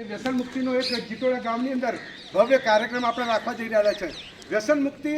વ્યસન મુક્તિનો એક જીટોડા ગામની અંદર ભવ્ય કાર્યક્રમ આપણે રાખવા જઈ રહ્યા છે. વ્યસન મુક્તિ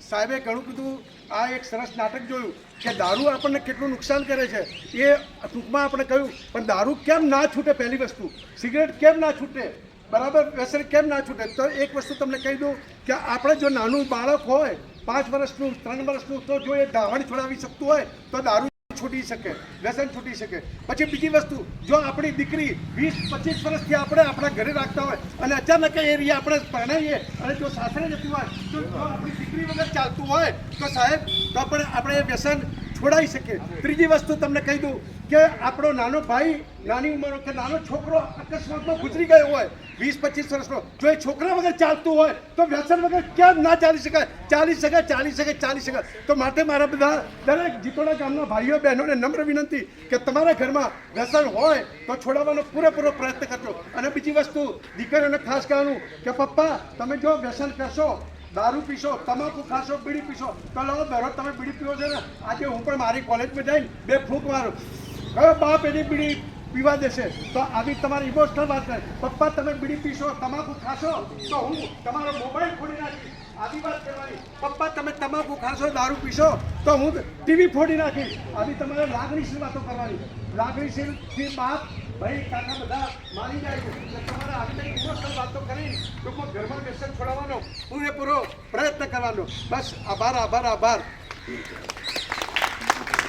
સાહેબે ઘણું કીધું. આ એક સરસ નાટક જોયું કે દારૂ આપણને કેટલું નુકસાન કરે છે એ ટૂંકમાં આપણે કહ્યું. પણ દારૂ કેમ ના છૂટે? પહેલી વસ્તુ, સિગરેટ કેમ ના છૂટે? બરાબર, વ્યસન કેમ ના છૂટે? તો એક વસ્તુ તમને કહી દઉં કે આપણે જો નાનું બાળક હોય 5 વર્ષનું 3 વર્ષનું, તો જો એ ધાવણ છોડાવી શકતું હોય તો દારૂ છૂટી શકે, વ્યસન છૂટી શકે. પછી બીજી વસ્તુ, જો આપણી દીકરી 20-25 વર્ષથી આપણે આપણા ઘરે રાખતા હોય અને અચાનક એ એરિયા આપણે પરણાવીએ અને જો સાસરે જતી હોય, તો જો આપણી દીકરી વગર ચાલતું હોય તો સાહેબ તો પણ આપણે એ વ્યસન છોડાવી શકીએ. ત્રીજી વસ્તુ તમને કહી દઉં કે આપણો નાનો ભાઈ નાની ઉંમરનો કે નાનો છોકરો અકસ્માતમાં ગુજરી ગયો હોય 20-25 વર્ષનો, જો એ છોકરા વગર ચાલતું હોય તો વ્યસન વગર કેમ ના ચાલી શકાય? ચાલી શકે. તો માટે મારા બધા દરેક જીટોડા ગામના ભાઈઓ બહેનોને નમ્ર વિનંતી કે તમારા ઘરમાં વ્યસન હોય તો છોડાવવાનો પૂરેપૂરો પ્રયત્ન કરજો. અને બીજી વસ્તુ, દીકરીઓને ખાસ કહેવાનું કે પપ્પા તમે જો વ્યસન કરશો, દારૂ પીશો, તમાકુ ખાશો, બીડી પીશો, તો લો દરરોજ તમે બીડી પીવો છો ને, આજે હું પણ મારી કોલેજમાં જઈને 2 ફૂંક મારું, કયો બાપ એની બીડી પીવા દેશે? તો આવી તમારી ઇમોશનલ વાત કરે. પપ્પા તમે બીડી પીશો, તમાકુ ખાશો, તો હું તમારો મોબાઈલ ફોડી નાખીશ. આવી વાત કરવાની. પપ્પા તમે તમાકુ ખાશો, દારૂ પીશો, તો હું ટીવી ફોડી નાખીશ. આવી તમારે લાગણીશીલ વાતો કરવાની. લાગણીશીલથી બાપ ભાઈ કાકા બધા માની જાય છે. તમારે આવી ઇમોશનલ વાતો કરી ટૂંકમાં ઘરમાં વ્યસન છોડાવવાનો પૂરેપૂરો પ્રયત્ન કરવાનો. બસ આભાર.